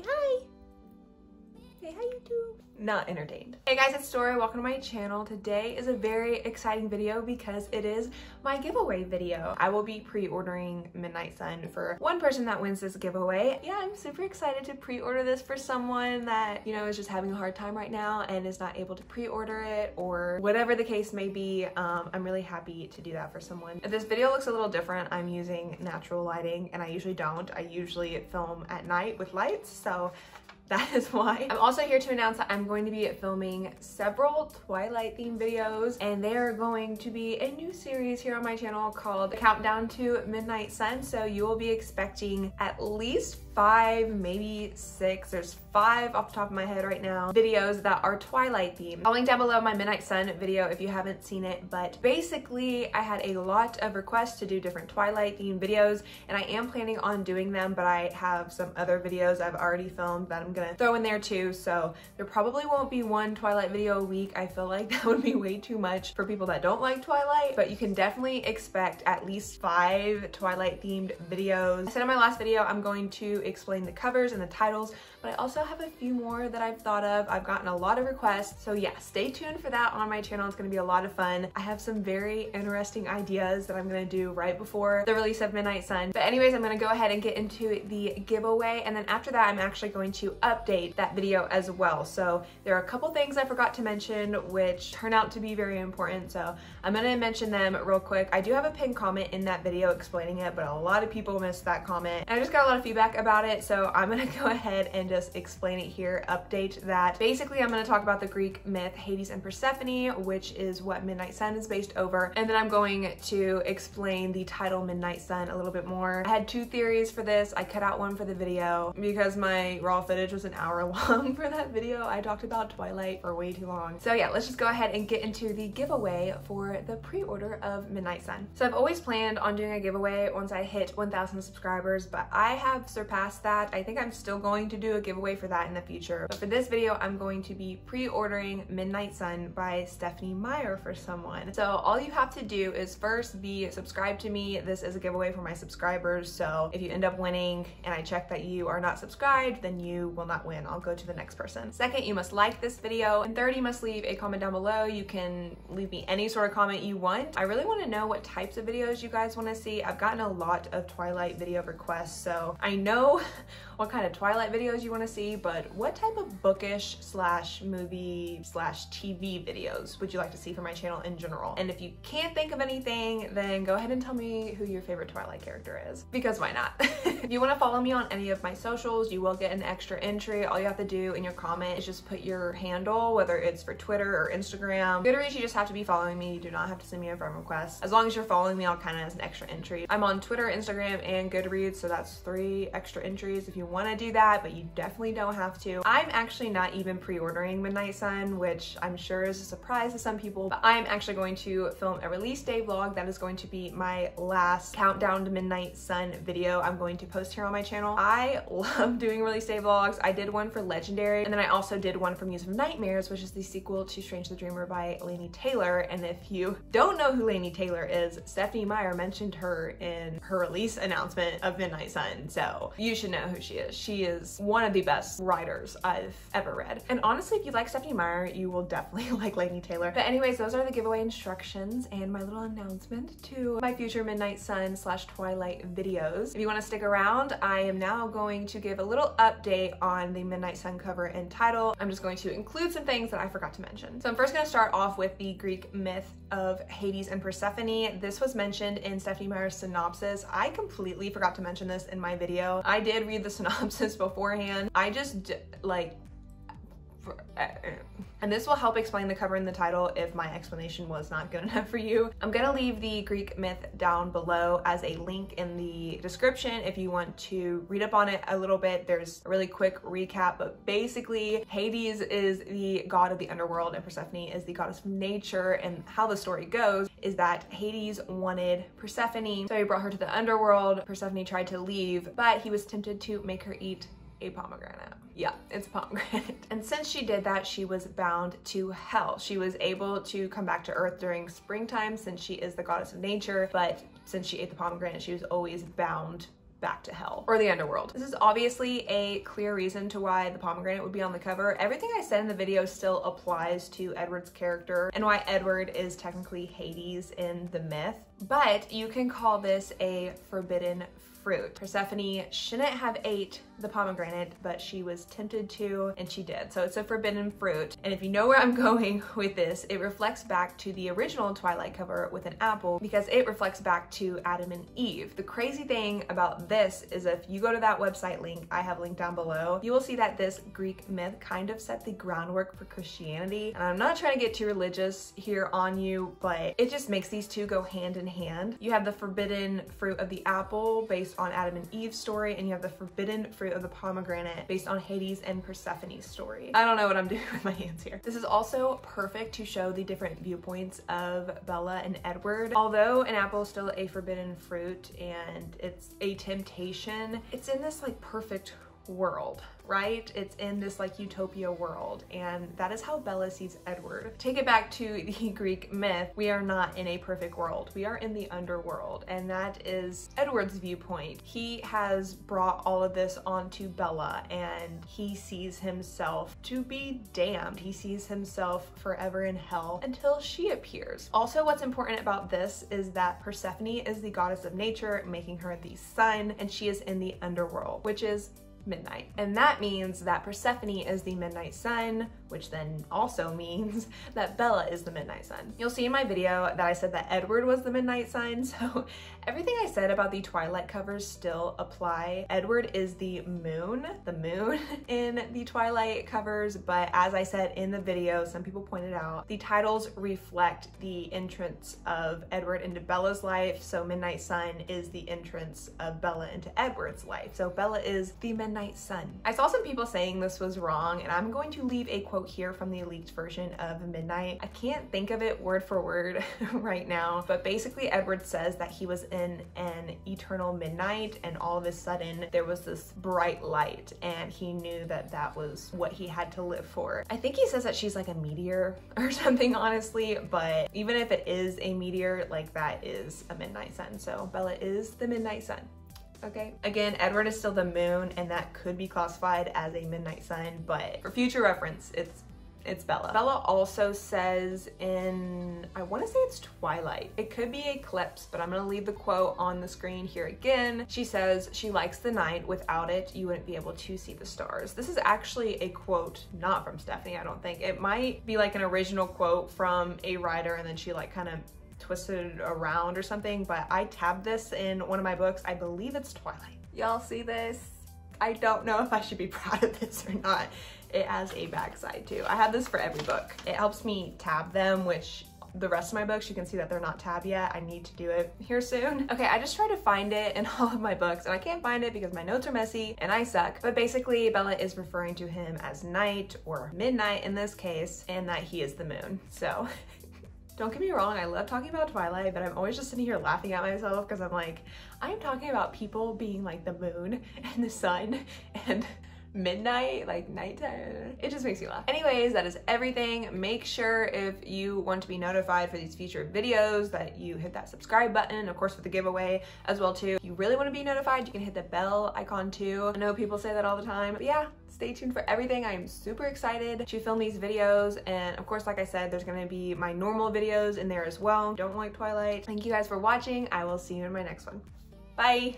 hi. Say hi, YouTube. Not entertained. Hey guys, it's Story. Welcome to my channel. Today is a very exciting video because it is my giveaway video. I will be pre-ordering Midnight Sun for one person that wins this giveaway. Yeah, I'm super excited to pre-order this for someone that, you know, is just having a hard time right now and is not able to pre-order it, or whatever the case may be. I'm really happy to do that for someone. If this video looks a little different, I'm using natural lighting, and I usually don't. I usually film at night with lights, so that is why. I'm also here to announce that I'm going to be filming several Twilight themed videos, and they are going to be a new series here on my channel called Countdown to Midnight Sun. So you will be expecting at least 5, maybe 6, there's 5 off the top of my head right now, videos that are Twilight themed. I'll link down below my Midnight Sun video if you haven't seen it, but basically I had a lot of requests to do different Twilight themed videos, and I am planning on doing them, but I have some other videos I've already filmed that I'm gonna throw in there too, so there probably won't be one Twilight video a week. I feel like that would be way too much for people that don't like Twilight, but you can definitely expect at least 5 Twilight themed videos. I said in my last video I'm going to explain the covers and the titles, but I also have a few more that I've thought of. I've gotten a lot of requests, so yeah, stay tuned for that on my channel. It's gonna be a lot of fun. I have some very interesting ideas that I'm gonna do right before the release of Midnight Sun. But anyways, I'm gonna go ahead and get into the giveaway, and then after that I'm actually going to update that video as well. So there are a couple things I forgot to mention which turn out to be very important, so I'm gonna mention them real quick. I do have a pinned comment in that video explaining it, but a lot of people missed that comment, and I just got a lot of feedback about it, so I'm gonna go ahead and just explain it here, update that. Basically, I'm gonna talk about the Greek myth Hades and Persephone, which is what Midnight Sun is based over, and then I'm going to explain the title Midnight Sun a little bit more. I had 2 theories for this. I cut out one for the video because my raw footage was an hour long for that video. I talked about Twilight for way too long. So yeah, let's just go ahead and get into the giveaway for the pre-order of Midnight Sun. So I've always planned on doing a giveaway once I hit 1,000 subscribers, but I have surpassed that. I think I'm still going to do a giveaway for that in the future. But for this video, I'm going to be pre-ordering Midnight Sun by Stephanie Meyer for someone. So all you have to do is first be subscribed to me. This is a giveaway for my subscribers. So if you end up winning and I check that you are not subscribed, then you will not win. I'll go to the next person. Second, you must like this video. And third, you must leave a comment down below. You can leave me any sort of comment you want. I really want to know what types of videos you guys want to see. I've gotten a lot of Twilight video requests, so I know what kind of Twilight videos you want to see, but what type of bookish slash movie slash TV videos would you like to see from my channel in general? And if you can't think of anything, then go ahead and tell me who your favorite Twilight character is, because why not? If you want to follow me on any of my socials, you will get an extra entry. All you have to do in your comment is just put your handle, whether it's for Twitter or Instagram. Goodreads, you just have to be following me. You do not have to send me a friend request. As long as you're following me, I'll count it as an extra entry. I'm on Twitter, Instagram, and Goodreads, so that's 3 extra entries if you want to do that, but you definitely don't have to. I'm actually not even pre-ordering Midnight Sun, which I'm sure is a surprise to some people, but I'm actually going to film a release day vlog. That is going to be my last Countdown to Midnight Sun video I'm going to post here on my channel. I love doing release day vlogs. I did one for Legendary, and then I also did one for Muse of Nightmares, which is the sequel to Strange the Dreamer by Laini Taylor. And if you don't know who Laini Taylor is, Stephanie Meyer mentioned her in her release announcement of Midnight Sun, so you should know who she is. She is one of the best writers I've ever read. And honestly, if you like Stephanie Meyer, you will definitely like Laini Taylor. But anyways, those are the giveaway instructions and my little announcement to my future Midnight Sun slash Twilight videos. If you want to stick around, I am now going to give a little update on the Midnight Sun cover and title. I'm just going to include some things that I forgot to mention. So I'm first going to start off with the Greek myth of Hades and Persephone. This was mentioned in Stephanie Meyer's synopsis. I completely forgot to mention this in my video. I did read the synopsis beforehand. I just like, and this will help explain the cover and the title if my explanation was not good enough for you. I'm gonna leave the Greek myth down below as a link in the description if you want to read up on it a little bit. There's a really quick recap, but basically Hades is the god of the underworld and Persephone is the goddess of nature, and how the story goes is that Hades wanted Persephone, so he brought her to the underworld. Persephone tried to leave, but he was tempted to make her eat a pomegranate. Yeah, it's a pomegranate. And since she did that, she was bound to hell. She was able to come back to earth during springtime since she is the goddess of nature, but since she ate the pomegranate, she was always bound back to hell or the underworld. This is obviously a clear reason to why the pomegranate would be on the cover. Everything I said in the video still applies to Edward's character and why Edward is technically Hades in the myth, but you can call this a forbidden fruit. Persephone shouldn't have ate the pomegranate, but she was tempted to, and she did. So it's a forbidden fruit. And if you know where I'm going with this, it reflects back to the original Twilight cover with an apple because it reflects back to Adam and Eve. The crazy thing about this is if you go to that website link I have linked down below, you will see that this Greek myth kind of set the groundwork for Christianity. And I'm not trying to get too religious here on you, but it just makes these two go hand in hand. You have the forbidden fruit of the apple based on Adam and Eve's story, and you have the forbidden fruit of the pomegranate based on Hades and Persephone's story. I don't know what I'm doing with my hands here. This is also perfect to show the different viewpoints of Bella and Edward. Although an apple is still a forbidden fruit and it's a temptation, it's in this like perfect world, right? It's in this like utopia world, and that is how Bella sees Edward. Take it back to the Greek myth. We are not in a perfect world. We are in the underworld, and that is Edward's viewpoint. He has brought all of this onto Bella, and he sees himself to be damned. He sees himself forever in hell until she appears. Also, what's important about this is that Persephone is the goddess of nature, making her the sun, and she is in the underworld, which is midnight. And that means that Persephone is the midnight sun, which then also means that Bella is the midnight sun. You'll see in my video that I said that Edward was the midnight sun, so everything I said about the Twilight covers still apply. Edward is the moon in the Twilight covers, but as I said in the video, some people pointed out, the titles reflect the entrance of Edward into Bella's life, so midnight sun is the entrance of Bella into Edward's life. So Bella is the midnight sun. I saw some people saying this was wrong, and I'm going to leave a quote here from the leaked version of Midnight. I can't think of it word for word right now, but basically Edward says that he was in an eternal midnight, and all of a sudden there was this bright light, and he knew that that was what he had to live for. I think he says that she's like a meteor or something, honestly, but even if it is a meteor, like that is a midnight sun. So Bella is the midnight sun. Okay. Again, Edward is still the moon, and that could be classified as a midnight sun, but for future reference, it's Bella. Bella also says in, I want to say it's Twilight. It could be Eclipse, but I'm gonna leave the quote on the screen here again. She says she likes the night. Without it, you wouldn't be able to see the stars. This is actually a quote not from Stephanie, I don't think. It might be like an original quote from a writer, and then she like kind of twisted it around or something, but I tabbed this in one of my books. I believe it's Twilight. Y'all see this? I don't know if I should be proud of this or not. It has a backside too. I have this for every book. It helps me tab them, which the rest of my books, you can see that they're not tabbed yet. I need to do it here soon. Okay, I just tried to find it in all of my books, and I can't find it because my notes are messy and I suck. But basically, Bella is referring to him as night, or midnight in this case, and that he is the moon. So don't get me wrong, I love talking about Twilight, but I'm always just sitting here laughing at myself because I'm like, I'm talking about people being like the moon and the sun and midnight, like nighttime. It just makes me laugh. Anyways, that is everything. Make sure if you want to be notified for these future videos that you hit that subscribe button, of course with the giveaway as well too. If you really want to be notified, you can hit the bell icon too. I know people say that all the time, but yeah, stay tuned for everything. I am super excited to film these videos, and of course, like I said, there's gonna be my normal videos in there as well. Don't like Twilight. Thank you guys for watching. I will see you in my next one. Bye.